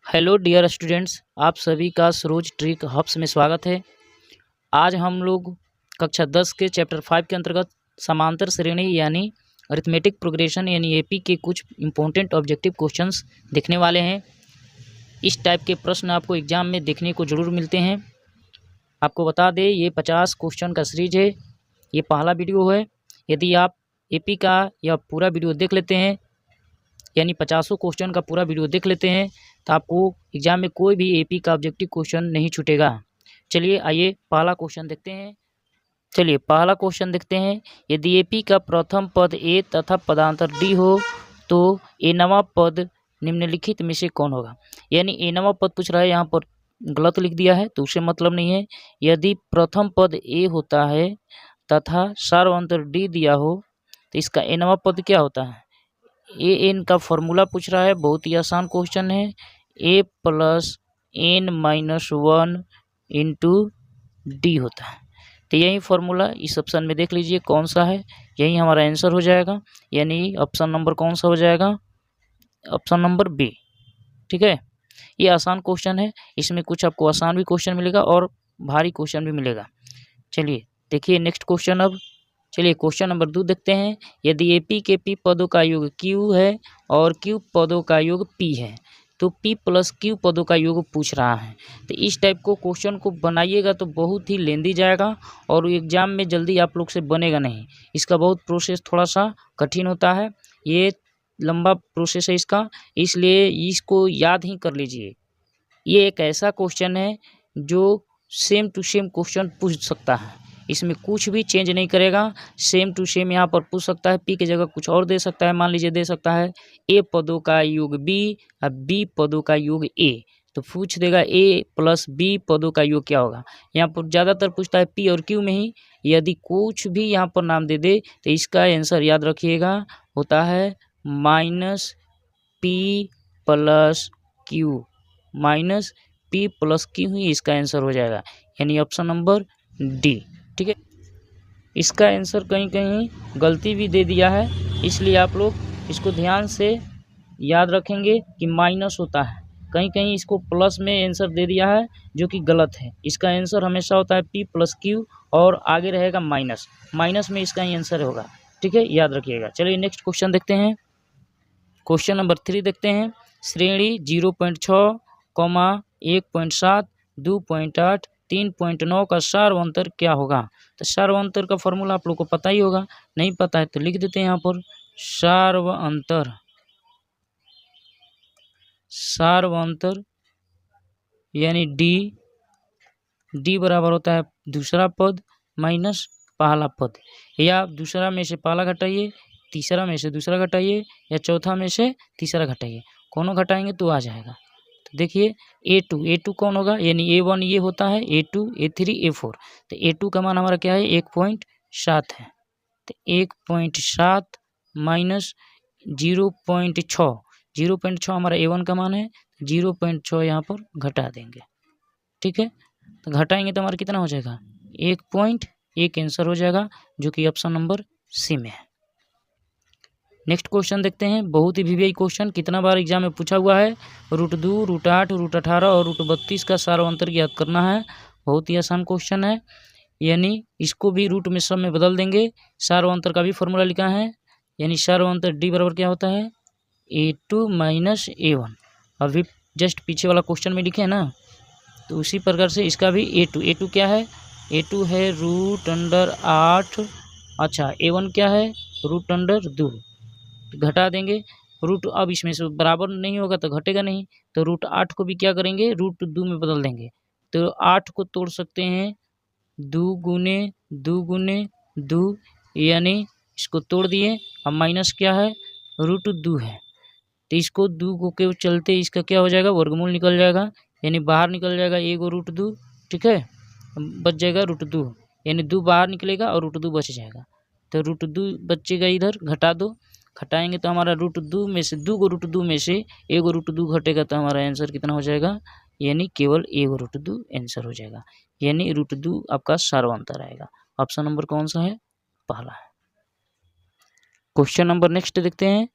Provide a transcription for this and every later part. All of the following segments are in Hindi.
हेलो डियर स्टूडेंट्स, आप सभी का सरोज ट्रिक हब्स में स्वागत है। आज हम लोग कक्षा 10 के चैप्टर 5 के अंतर्गत समांतर श्रेणी यानी अरिथमेटिक प्रोग्रेशन यानी एपी के कुछ इम्पोर्टेंट ऑब्जेक्टिव क्वेश्चंस देखने वाले हैं। इस टाइप के प्रश्न आपको एग्जाम में देखने को ज़रूर मिलते हैं। आपको बता दें, ये 50 क्वेश्चन का सीरीज है। ये पहला वीडियो है। यदि आप एपी का यह पूरा वीडियो देख लेते हैं यानी 50 क्वेश्चन का पूरा वीडियो देख लेते हैं तो आपको एग्जाम में कोई भी एपी का ऑब्जेक्टिव क्वेश्चन नहीं छूटेगा। चलिए आइए पहला क्वेश्चन देखते हैं। यदि एपी का प्रथम पद ए तथा पदांतर डी हो तो ए नवा पद निम्नलिखित में से कौन होगा। यानी ए नवा पद पूछ रहा है, यहाँ पर गलत लिख दिया है तो उसे मतलब नहीं है। यदि प्रथम पद ए होता है तथा सार्वंतर डी दिया हो तो इसका ए नवा पद क्या होता है। ए एन का फॉर्मूला पूछ रहा है, बहुत ही आसान क्वेश्चन है। A plus n minus 1 into d होता है। तो यही फॉर्मूला इस ऑप्शन में देख लीजिए कौन सा है, यही हमारा आंसर हो जाएगा। यानी ऑप्शन नंबर कौन सा हो जाएगा, ऑप्शन नंबर बी। ठीक है, ये आसान क्वेश्चन है। इसमें कुछ आपको आसान भी क्वेश्चन मिलेगा और भारी क्वेश्चन भी मिलेगा। चलिए देखिए नेक्स्ट क्वेश्चन। अब चलिए क्वेश्चन नंबर 2 देखते हैं। यदि एपी के पी पदों का योग क्यू है और क्यू पदों का योग पी है तो पी प्लस क्यू पदों का योग पूछ रहा है। तो इस टाइप को क्वेश्चन को बनाइएगा तो बहुत ही लेंदी जाएगा और एग्जाम में जल्दी आप लोग से बनेगा नहीं। इसका बहुत प्रोसेस थोड़ा सा कठिन होता है, ये लंबा प्रोसेस है इसका, इसलिए इसको याद ही कर लीजिए। ये एक ऐसा क्वेश्चन है जो सेम टू सेम क्वेश्चन पूछ सकता है, इसमें कुछ भी चेंज नहीं करेगा। सेम टू सेम यहाँ पर पूछ सकता है, पी की जगह कुछ और दे सकता है। मान लीजिए दे सकता है ए पदों का योग बी और बी पदों का योग ए, तो पूछ देगा ए प्लस बी पदों का योग क्या होगा। यहाँ पर ज़्यादातर पूछता है पी और क्यू में ही। यदि कुछ भी यहाँ पर नाम दे दे तो इसका आंसर याद रखिएगा होता है minus p plus q, minus p plus q ही इसका आंसर हो जाएगा, यानी ऑप्शन नंबर डी। ठीक है, इसका आंसर कहीं कहीं गलती भी दे दिया है, इसलिए आप लोग इसको ध्यान से याद रखेंगे कि माइनस होता है। कहीं कहीं इसको प्लस में आंसर दे दिया है जो कि गलत है। इसका आंसर हमेशा होता है पी प्लस क्यू और आगे रहेगा माइनस, माइनस में इसका ही आंसर होगा। ठीक है, याद रखिएगा। चलिए नेक्स्ट क्वेश्चन देखते हैं। क्वेश्चन नंबर 3 देखते हैं। श्रेणी 0.6, 1.7, 2.8, 3.9 का सार्वंतर क्या होगा। तो सार्वंतर का फॉर्मूला आप लोग को पता ही होगा, नहीं पता है तो लिख देते हैं यहाँ पर सार्वंतर। सार्वंतर यानी डी बराबर होता है दूसरा पद माइनस पहला पद, या दूसरा में से पहला घटाइए, तीसरा में से दूसरा घटाइए, या चौथा में से तीसरा घटाइए। कौनों घटाएंगे तो आ जाएगा। तो देखिए ए टू कौन होगा, यानी A1 ये होता है, A2, A3, A4। तो A2 का मान हमारा क्या है 1.7 है। तो 1.7 माइनस 0.6, 0.6 हमारा A1 का मान है, 0.6 यहाँ पर घटा देंगे। ठीक है, तो घटाएंगे तो हमारा कितना हो जाएगा 1.1 आंसर हो जाएगा, जो कि ऑप्शन नंबर सी में है। नेक्स्ट क्वेश्चन देखते हैं। बहुत ही वीवीआई क्वेश्चन, कितना बार एग्जाम में पूछा हुआ है। √2, √8, √18 और √32 का सार्वंतर ज्ञात करना है। बहुत ही आसान क्वेश्चन है, यानी इसको भी रूट में सब में बदल देंगे। सार्वंतर का भी फॉर्मूला लिखा है, यानी सार्वंतर डी बराबर क्या होता है A2 माइनस A1। अभी जस्ट पीछे वाला क्वेश्चन में लिखे हैं ना, तो उसी प्रकार से इसका भी A2 क्या है, A2 है √8। अच्छा, A1 क्या है √2, घटा देंगे रूट। अब इसमें से बराबर नहीं होगा तो घटेगा नहीं, तो √8 को भी क्या करेंगे √2 में बदल देंगे। तो 8 को तोड़ सकते हैं 2 गुने 2 गुने 2, यानी इसको तोड़ दिए। अब माइनस क्या है √2 है, तो इसको 2 को के चलते इसका क्या हो जाएगा वर्गमूल निकल जाएगा, यानी बाहर निकल जाएगा एगो √2। ठीक है, बच जाएगा √2, यानी 2 बाहर निकलेगा और √2 बच जाएगा। तो √2 बचेगा, इधर घटा दो, घटाएंगे तो हमारा √2 में से 2 √2 में से एगो √2 घटेगा तो हमारा आंसर कितना हो जाएगा, यानी केवल एगो √2 आंसर हो जाएगा, यानी √2 आपका सार्वंतर आएगा। ऑप्शन नंबर कौन सा है, पहला है। क्वेश्चन नंबर नेक्स्ट देखते हैं।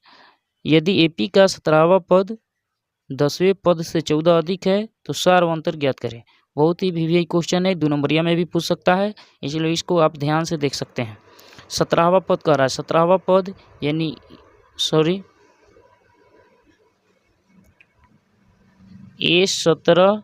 यदि एपी का 17वां पद 10वें पद से 14 अधिक है तो सार्वंतर ज्ञात करें। बहुत ही वीवीआई क्वेश्चन है, 2 नंबरिया में भी पूछ सकता है, इसलिए इसको आप ध्यान से देख सकते हैं। 17वां पद कह रहा है, 17वां पद यानी A17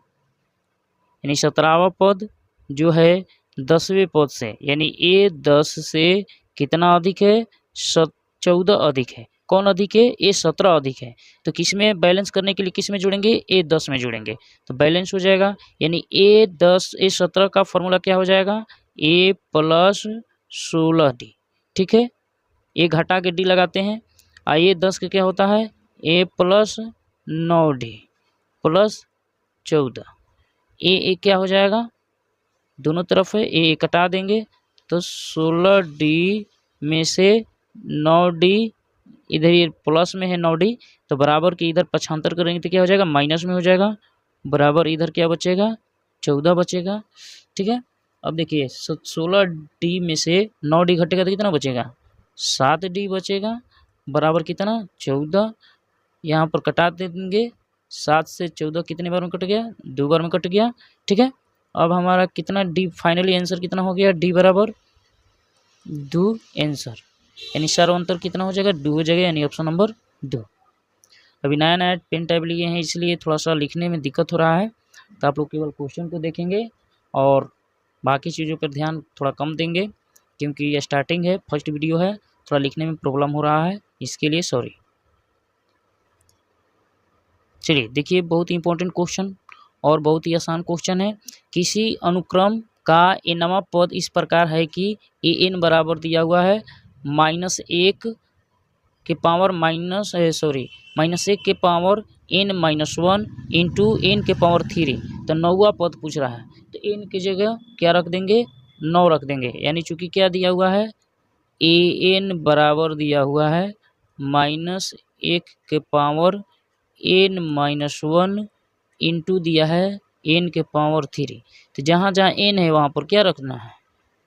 यानी 17वां पद जो है 10वें पद से यानी A10 से कितना अधिक है, 14 अधिक है। कौन अधिक है, A17 अधिक है। तो किस में बैलेंस करने के लिए किस में जोड़ेंगे, A10 में जोड़ेंगे तो बैलेंस हो जाएगा। यानी A17 का फॉर्मूला क्या हो जाएगा, A + 16D। ठीक है, ए घटा के डी लगाते हैं। A10 का क्या होता है, A + 9D + 14। ए क्या हो जाएगा, दोनों तरफ है ए कटा देंगे तो 16D में से 9D, इधर ये प्लस में है 9D तो बराबर के इधर पक्षांतर करेंगे तो क्या हो जाएगा, माइनस में हो जाएगा, बराबर इधर क्या बचेगा, 14 बचेगा। ठीक है, अब देखिए 16D में से 9D घटेगा तो कितना बचेगा, 7D बचेगा, बराबर कितना, 14। यहाँ पर कटा देंगे, 7 से 14 कितने बार में कट गया, 2 बार में कट गया। ठीक है, अब हमारा कितना डी फाइनली आंसर कितना हो गया, डी बराबर 2 आंसर, यानी सार्वंतर कितना हो जाएगा, 2 हो जाएगा, यानी ऑप्शन नंबर 2। अभी नया नया पेन टैब लिए हैं इसलिए थोड़ा सा लिखने में दिक्कत हो रहा है, तो आप लोग केवल क्वेश्चन को देखेंगे और बाकी चीज़ों पर ध्यान थोड़ा कम देंगे, क्योंकि ये स्टार्टिंग है, फर्स्ट वीडियो है, थोड़ा लिखने में प्रॉब्लम हो रहा है, इसके लिए सॉरी। चलिए देखिए, बहुत ही इंपॉर्टेंट क्वेश्चन और बहुत ही आसान क्वेश्चन है। किसी अनुक्रम का nवां पद इस प्रकार है कि an बराबर दिया हुआ है -1 के पावर -1 के पावर n-1 इंटू n के पावर 3। तो 9वां पद पूछ रहा है, तो n की जगह क्या रख देंगे, 9 रख देंगे। यानी चूंकि क्या दिया हुआ है, an बराबर दिया हुआ है -1 के पावर n-1 इंटू दिया है n के पावर 3। तो जहाँ जहाँ n है वहाँ पर क्या रखना है,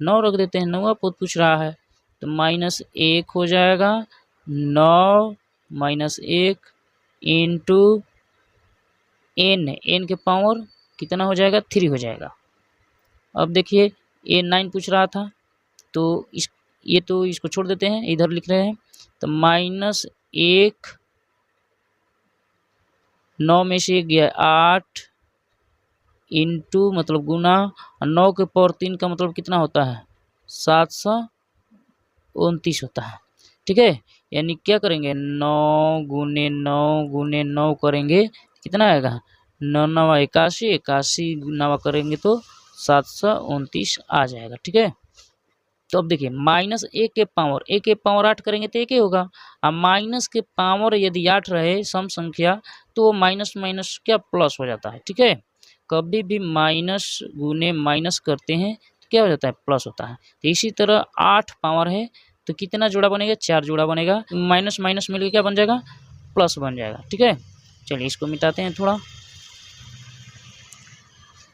9 रख देते हैं। 9वां पद पूछ रहा है तो -1 हो जाएगा, 9 -1 इंटू n के पावर कितना हो जाएगा, 3 हो जाएगा। अब देखिए A9 पूछ रहा था तो ये तो इसको छोड़ देते हैं, इधर लिख रहे हैं। तो -1 9 में से गया 8 इंटू मतलब गुना 9 के पावर 3 का मतलब कितना होता है, 729 होता है। ठीक है, यानी क्या करेंगे, 9 गुने 9 करेंगे कितना आएगा, 9 9 81, 81 गुना करेंगे तो 729 आ जाएगा। ठीक है, तो अब देखिए -1 के पावर 8 करेंगे तो 1 ही होगा। अब माइनस के पावर यदि 8 रहे सम संख्या तो वो माइनस माइनस क्या प्लस हो जाता है। ठीक है, कभी भी माइनस गुने माइनस करते हैं तो क्या हो जाता है, प्लस होता है। तो इसी तरह 8 पावर है तो कितना जोड़ा बनेगा, 4 जोड़ा बनेगा, माइनस माइनस मिलकर क्या बन जाएगा, प्लस बन जाएगा। ठीक है, चलिए इसको मिटाते हैं थोड़ा,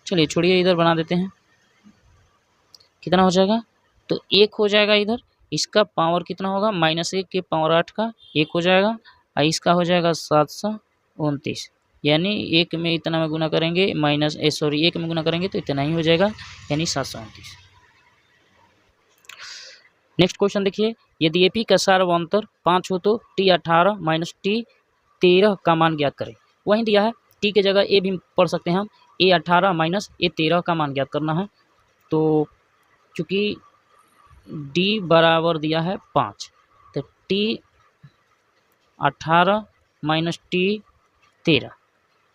चलिए छोड़िए इधर बना देते हैं, कितना हो जाएगा, तो 1 हो जाएगा। इधर इसका पावर कितना होगा, -1 के पावर 8 का 1 हो जाएगा, और इसका हो जाएगा 729। यानी 1 में इतना में गुना करेंगे 1 में गुना करेंगे तो इतना ही हो जाएगा, यानी 729। नेक्स्ट क्वेश्चन देखिए, यदि AP का सार्वंतर 5 हो तो T18 - T13 का मान ज्ञात करें। वहीं दिया है, T की जगह A भी पढ़ सकते हैं हम, A18 - A13 का मान ज्ञात करना है। तो चूँकि D बराबर दिया है 5 तो T18 - T13,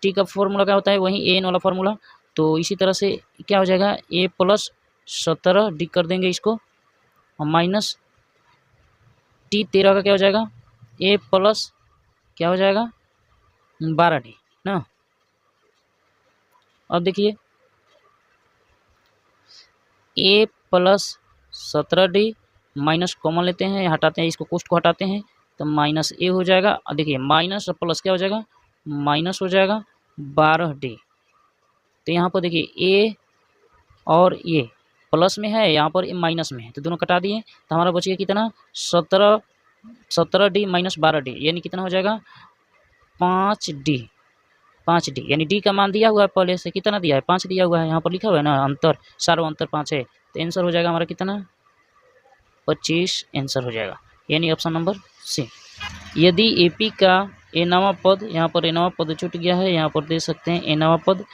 T का फॉर्मूला क्या होता है, वही AN वाला फॉर्मूला। तो इसी तरह से क्या हो जाएगा, A + 17D कर देंगे इसको, और माइनस T13 का क्या हो जाएगा, A + क्या हो जाएगा 12D ना। अब देखिए A + 17D माइनस कॉमन लेते हैं, हटाते हैं, इसको कोष्ट को हटाते हैं तो -A हो जाएगा। अब देखिए माइनस प्लस क्या हो जाएगा, माइनस हो जाएगा 12D। तो यहाँ पर देखिए A और ये प्लस में है, यहाँ पर माइनस में है, तो दोनों कटा दिए तो हमारा बच गया कितना, 17D - 12D, यानी कितना हो जाएगा 5D। 5D, यानी डी का मान दिया हुआ है पहले से, कितना दिया है 5 दिया हुआ है, यहाँ पर लिखा हुआ है ना अंतर, सार्व अंतर 5 है, तो आंसर हो जाएगा हमारा कितना 25 आंसर हो जाएगा, यानी ऑप्शन नंबर सी। यदि एपी का एनवा पद, यहाँ पर एनवा पद छूट गया है, यहाँ पर दे सकते हैं एनवा पद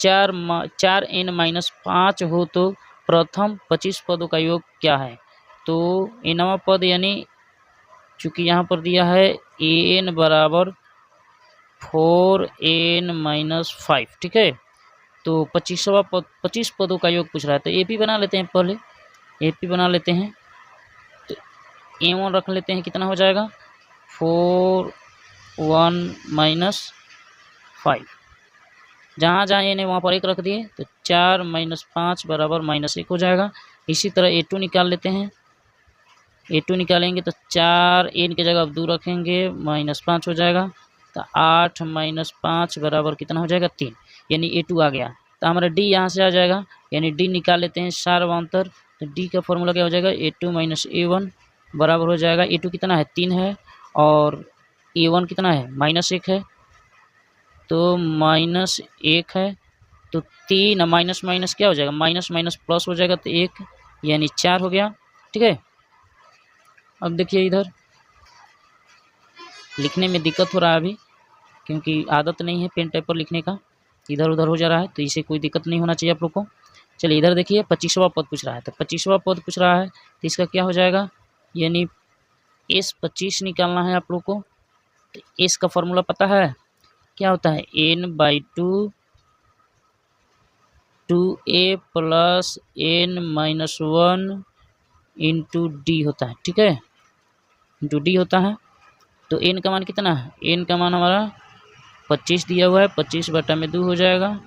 4n-5 हो तो प्रथम 25 पदों का योग क्या है। तो एनवा पद यानी चूँकि यहाँ पर दिया है an बराबर 4n-5, ठीक है, तो 25 पदों का योग पूछ रहा है, तो एपी बना लेते हैं, पहले एपी बना लेते हैं, तो a1 रख लेते हैं, कितना हो जाएगा 4(1-5), जहाँ जहाँ n है वहाँ पर 1 रख दिए, तो 4-5 बराबर -1 हो जाएगा। इसी तरह a2 निकाल लेते हैं, a2 निकालेंगे तो 4 n की जगह अब 2 रखेंगे, -5 हो जाएगा, तो 8-5 बराबर कितना हो जाएगा 3, यानी a2 आ गया। तो हमारा d यहाँ से आ जाएगा, यानी d निकाल लेते हैं सार्वंतर, तो d का फॉर्मूला क्या हो जाएगा a2 - a1 बराबर हो जाएगा, a2 कितना है 3 है और a1 कितना है -1 है, तो -1 है, तो 3 माइनस माइनस क्या हो जाएगा माइनस माइनस प्लस हो जाएगा, तो 1 यानी 4 हो गया, ठीक है। अब देखिए इधर लिखने में दिक्कत हो रहा है अभी, क्योंकि आदत नहीं है पेन टाइप पर लिखने का, इधर उधर हो जा रहा है, तो इसे कोई दिक्कत नहीं होना चाहिए आप लोग को। चलिए इधर देखिए 25वां पद पूछ रहा है, तो 25वां पद पूछ रहा है, तो इसका क्या हो जाएगा, यानी S25 निकालना है आप लोग को। तो S का फॉर्मूला पता है क्या होता है, n/2 2a + n-1 into d होता है, ठीक है, इंटू डी होता है। तो n का मान कितना है, n का मान हमारा 25 दिया हुआ है, 25/2 हो जाएगा,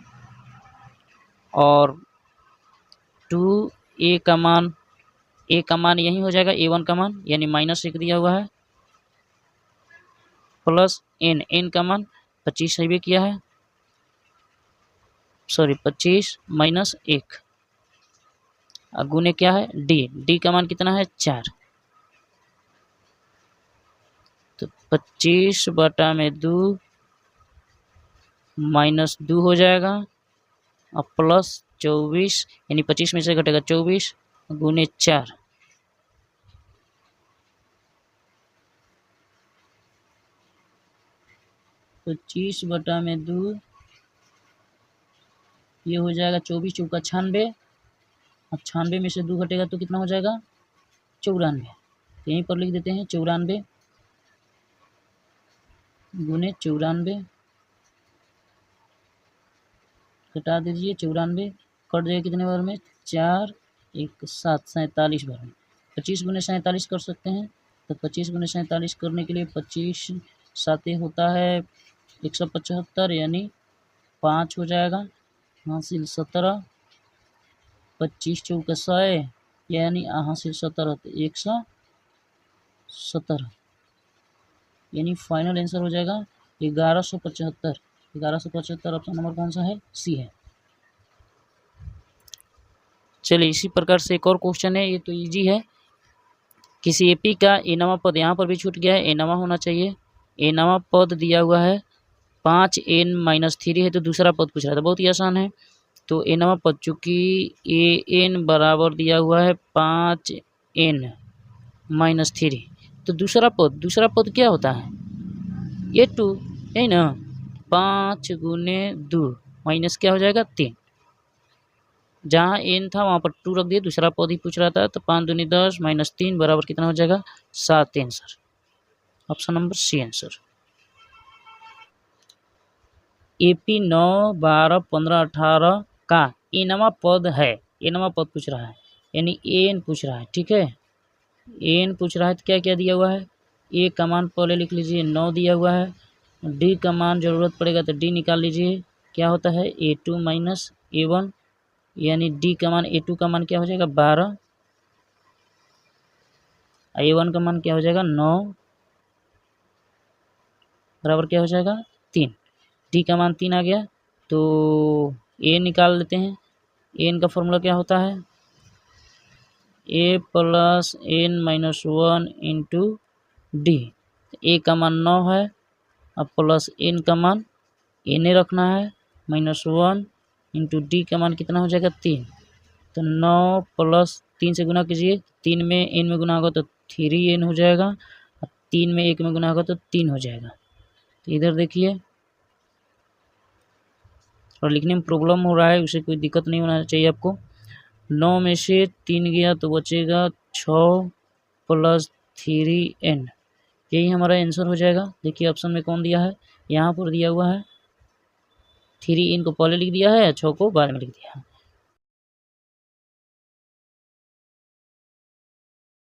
और 2a का मान यही हो जाएगा a1 का मान, यानी -1 दिया हुआ है, प्लस n का मान 25 है भी किया है, सॉरी 25 - 1, गुने क्या है d का मान कितना है 4, तो 25/2 -2 हो जाएगा, और प्लस 24, यानी 25 में से घटेगा 24 गुने 4, तो 25/2 ये हो जाएगा 24 चौका 96, अब 96 में से 2 घटेगा तो कितना हो जाएगा 94, तो यहीं पर लिख देते हैं 94 गुने 94, घटा दीजिए 94, कट जाएगा कितने बार में 4 1 7 47 बार में, 25 गुने 47 कर सकते हैं, तो 25 गुने 47 करने के लिए 25 7 होता है 175, यानी 5 हो जाएगा, हासिल 17, 25 चौका 100, यानी हासिल 17 तो 117, यानी फाइनल आंसर हो जाएगा 1175। 1175 ऑप्शन नंबर कौन सा है, सी है। चलिए इसी प्रकार से एक और क्वेश्चन है, ये तो इजी है। किसी एपी का एनवा पद, यहाँ पर भी छूट गया है, एनवा होना चाहिए, एनवा पद दिया हुआ है 5n-3 है, तो दूसरा पद पूछ रहा था, बहुत ही आसान है। तो एनवा पद चूँकि an बराबर दिया हुआ है 5n-3, तो दूसरा पद क्या होता है a2, यही ना, 5 गुने 2 माइनस क्या हो जाएगा 3, जहाँ n था वहाँ पर 2 रख दिए, दूसरा पद ही पूछ रहा था, तो 5 दूनी 10 -3 बराबर कितना हो जाएगा 7 answer, option number C answer. AP 9 12 15 18 का एनवा पद है, एनवा पद पूछ रहा है, यानी एन पूछ रहा है, ठीक है, एन पूछ रहा है, तो क्या क्या दिया हुआ है, ए का मान पहले लिख लीजिए 9 दिया हुआ है, डी का मान ज़रूरत पड़ेगा तो डी निकाल लीजिए, क्या होता है a2 - a1, यानी डी का मान a2 का मान क्या हो जाएगा 12, a1 का मान क्या हो जाएगा 9 बराबर क्या हो जाएगा 3, डी का मान 3 आ गया, तो ए निकाल लेते हैं, एन का फॉर्मूला क्या होता है a + n-1 इंटू डी, ए का मान 9 है, अब प्लस एन का मान एन ए रखना है, -1 इंटू डी का मान कितना हो जाएगा 3। तो 9 प्लस 3 से गुना कीजिए, 3 में एन में गुना होगा तो 3n हो जाएगा, और 3 में 1 में गुना होगा तो 3 हो जाएगा। तो इधर देखिए और लिखने में प्रॉब्लम हो रहा है, उसे कोई दिक्कत नहीं होना चाहिए आपको। 9 में से 3 गया तो बचेगा 6 प्लस 3n, यही हमारा आंसर हो जाएगा। देखिए ऑप्शन में कौन दिया है, यहाँ पर दिया हुआ है 3n को पहले लिख दिया है, 6 को बाद में लिख दिया है।